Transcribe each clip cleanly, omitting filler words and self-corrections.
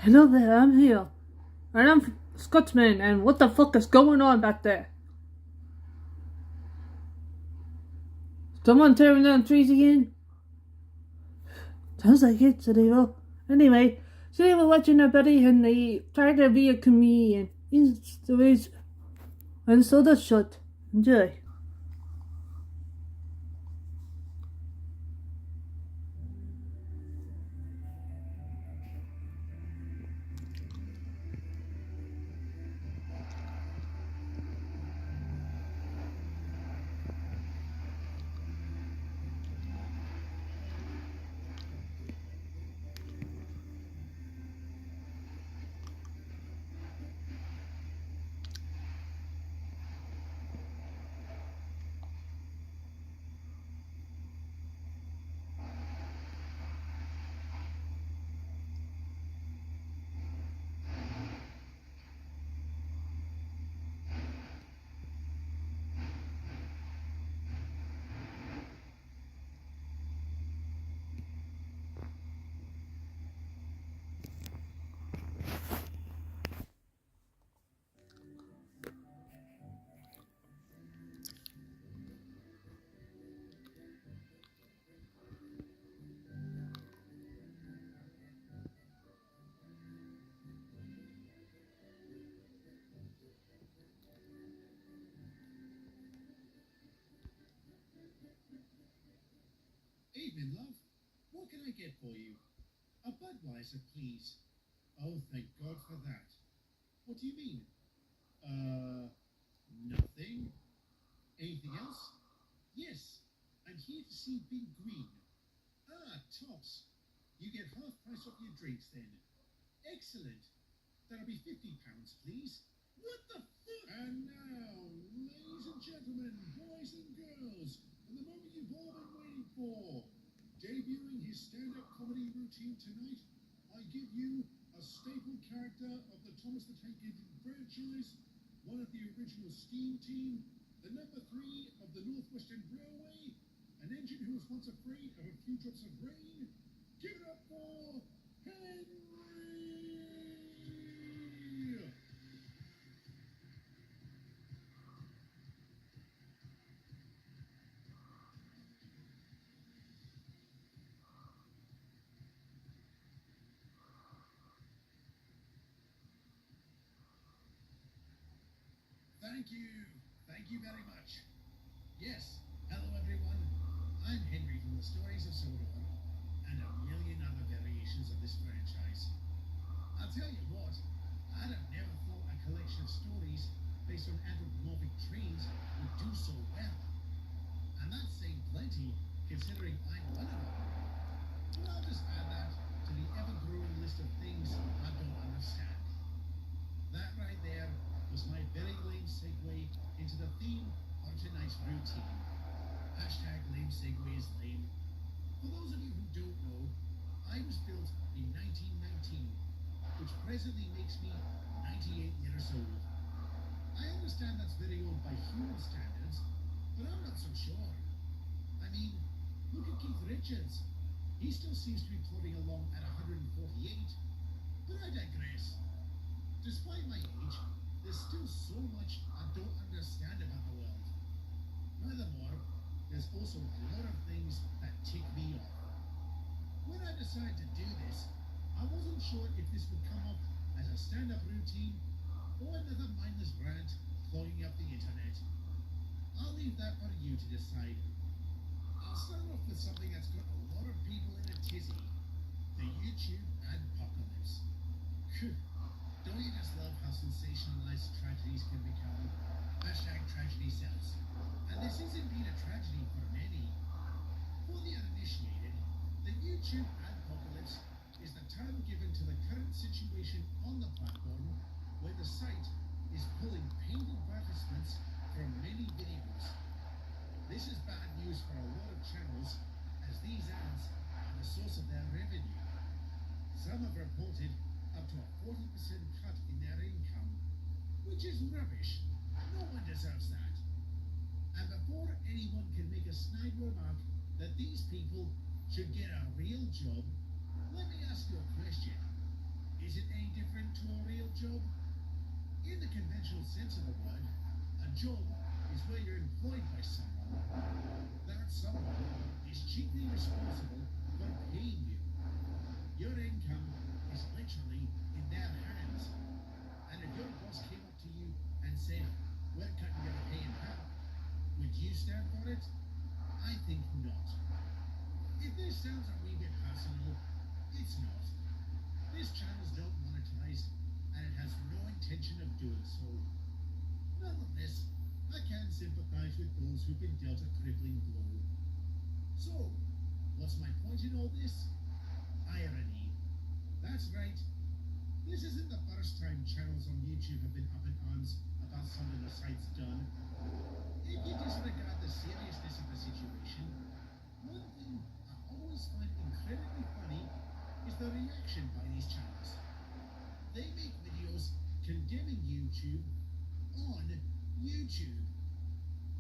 Hello there, I'm here. And I'm Scotsman, and what the fuck is going on back there? Someone tearing down trees again? Sounds like it, said Hiro. Anyway, so they were watching a buddy and they tried to be a comedian. And so that's shut. Enjoy. Evening, love. What can I get for you? A Budweiser, please. Oh, thank God for that. What do you mean? Nothing. Anything else? Yes, I'm here to see Big Green. Ah, tops. You get half price off your drinks then. Excellent. That'll be £50, please. What the fuck? And now, ladies and gentlemen, boys and girls, and the moment you've all been waiting for. Debuting his stand-up comedy routine tonight, I give you a staple character of the Thomas the Tank Engine franchise, one of the original Steam Team, the number 3 of the Northwestern Railway, an engine who was once afraid of a few drops of rain. Give it up for Henry! Thank you. Thank you very much. Yes, hello everyone. I'm Henry from the Stories of Sodor and a million other variations of this franchise. I'll tell you what, I'd have never thought a collection of stories based on anthropomorphic trains would do so well. And that's saying plenty, considering I'm one of them. But I'll just add that to the ever-growing list of things I don't understand. That right there was my very lame segue into the theme of tonight's routine. Hashtag lame segue is lame. For those of you who don't know, I was built in 1919, which presently makes me 98 years old. I understand that's very old by human standards, but I'm not so sure. I mean, look at Keith Richards. He still seems to be plodding along at 148, but I digress. Despite my age, there's still so much I don't understand about the world. Furthermore, there's also a lot of things that tick me off. When I decided to do this, I wasn't sure if this would come up as a stand-up routine or another mindless rant clogging up the internet. I'll leave that for you to decide. I'll start off with something that's got a lot of people in a tizzy. The YouTube adpocalypse. Don't you just love how sensationalized tragedies can become? Hashtag tragedy sells. And this is indeed a tragedy for many. For the uninitiated, the YouTube adpocalypse is the term given to the current situation on the platform where the site is pulling paid advertisements from many videos. This is bad news for a lot of channels as these ads are the source of their revenue. Some have reported up to a 40% cut in their income, which is rubbish. No one deserves that. And before anyone can make a snide remark that these people should get a real job, let me ask you a question. Is it any sense of the word, a job is where you're employed by someone. That someone is chiefly responsible for paying you. Your income is literally in their hands. And if your boss came up to you and said, we're cutting your pay in half, would you stand for it? I think not. If this sounds a wee bit personal, it's not. This channel's not monetized, and it has no intention of doing so. Nonetheless, I can sympathize with those who've been dealt a crippling blow. So, what's my point in all this? Irony. That's right. This isn't the first time channels on YouTube have been up in arms about something the site's done. If you disregard the seriousness of the situation, one thing I always find incredibly funny is the reaction by these channels. They make videos condemning YouTube on YouTube.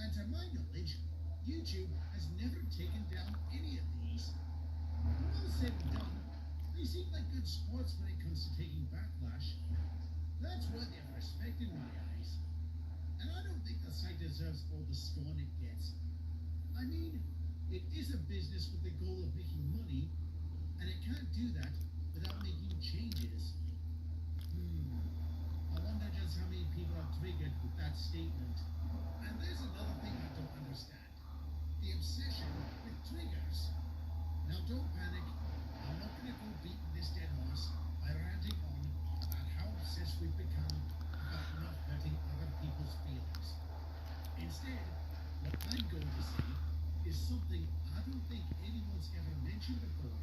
And to my knowledge, YouTube has never taken down any of these. When all said and done, they seem like good sports when it comes to taking backlash. That's worthy of respect in my eyes. And I don't think the site deserves all the scorn it gets. I mean, it is a business with the goal of making money, and it can't do that without making changes. I wonder just how many people are triggered with that statement. And there's another thing I don't understand. The obsession with triggers. Now don't panic. I'm not going to go beating this dead horse by ranting on about how obsessed we've become about not hurting other people's feelings. Instead, what I'm going to say is something I don't think anyone's ever mentioned before.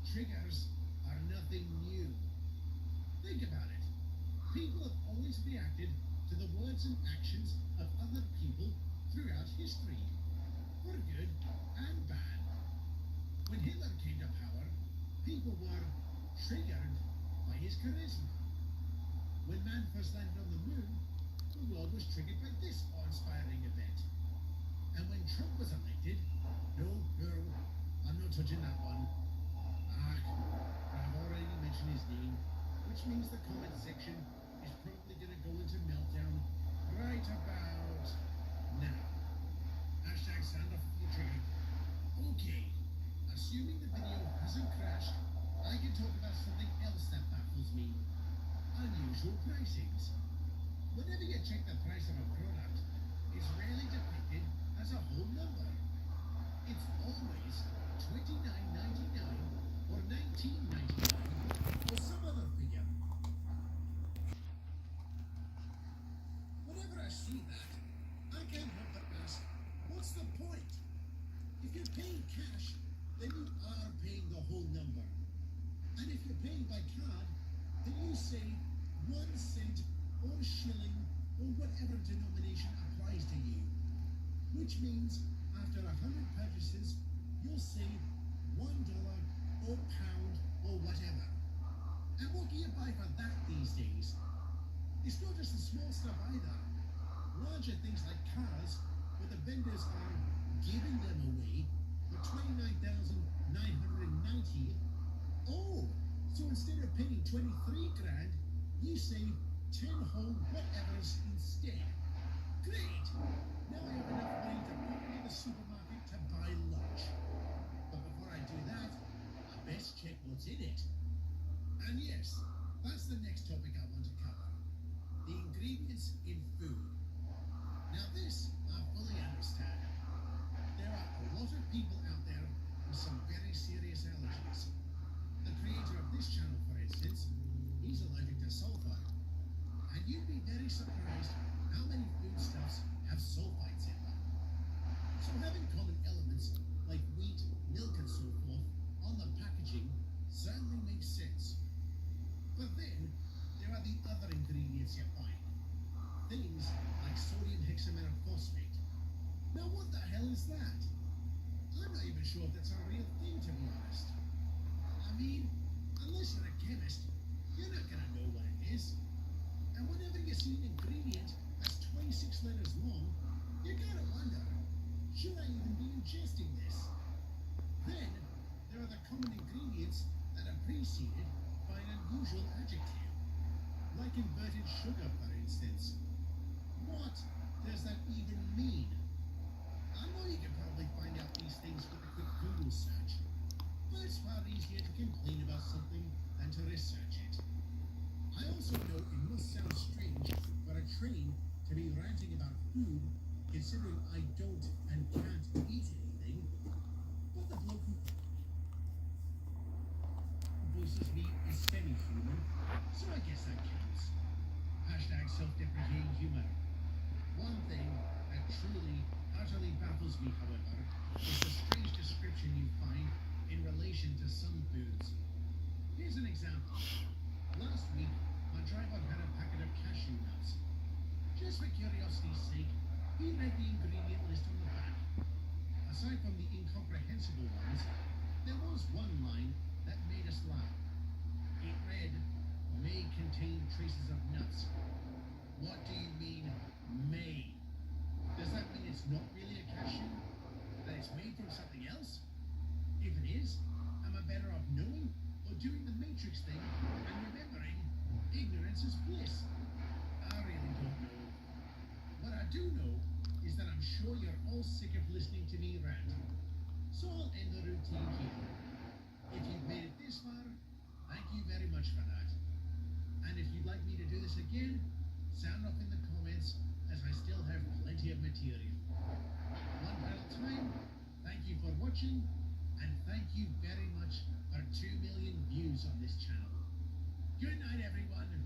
Triggers are nothing new. Think about it. People have always reacted to the words and actions of other people throughout history, for good and bad. When Hitler came to power, people were triggered by his charisma. When man first landed on the moon, the world was triggered by this awe-inspiring event. And when Trump was elected, no, I'm not touching that one. I've already mentioned his name, which means the comment section is probably going to go into meltdown right about now. Hashtag stand up for the trigger. Okay, assuming the video hasn't crashed, I can talk about something else that baffles me. Unusual pricings. Whenever you check the price of a product, it's rarely depicted as a whole number. It's always $29.99 or $19.99 or some other figure. Whenever I see that, I can't help but ask, what's the point? If you're paying cash, then you are paying the whole number. And if you're paying by card, then you say 1 cent or shilling or whatever denomination applies to you. Which means after 100 purchases, you'll save $1 or pound or whatever. And what do you buy for that these days? It's not just the small stuff either. Larger things like cars, where the vendors are giving them away for $29,990. Oh, so instead of paying 23 grand, you save 10 whole whatevers instead. Great! Now I have enough money to put into the supermarket to buy lunch. But before I do that, I best check what's in it. And yes, that's the next topic I want to cover. The ingredients in food. Now this, I fully understand. There are a lot of people out there with some very serious allergies. The creator of this channel, for instance, he's allergic to sulfur. And you'd be very surprised how many foodstuffs have sulfites in them. So having common elements like wheat, milk and so forth on the packaging certainly makes sense. But then there are the other ingredients you find. Things like sodium hexametaphosphate. Now what the hell is that? I'm not even sure if that's a real thing, to be honest. I mean, unless you're a chemist, you're not gonna know what it is. And whenever you see an ingredient that's 26 letters long, you gotta wonder, should I even be ingesting this? Then, there are the common ingredients that are preceded by an unusual adjective, like inverted sugar, for instance. instance. What does that even mean? I know you can probably find out these things with a quick Google search, but it's far easier to complain about something than to research it. I also know it must sound strange for a train to be ranting about food, considering I don't and can't eat anything, but the bloke who voices me is semi-human, so I guess that counts. Hashtag self-deprecating humor. One thing that truly, utterly baffles me, however, is the strange description you find in relation to some foods. Here's an example. Last week, my driver had a packet of cashew nuts. Just for curiosity's sake, he read the ingredient list on the back. Aside from the incomprehensible ones, there was one line that made us laugh. It read, "May contain traces of nuts." What do you mean, may? Does that mean it's not really a cashew? That it's made from something else? If it is, am I better off knowing or doing the Matrix thing and remembering ignorance is bliss? I really don't know. What I do know is that I'm sure you're all sick of listening to me rant. So I'll end the routine here. If you've made it this far, thank you very much for that. And if you'd like me to do this again, sound off in the comments, as I still have plenty of material. One final time, thank you for watching, and thank you very much for 2 million views on this channel. Good night, everyone.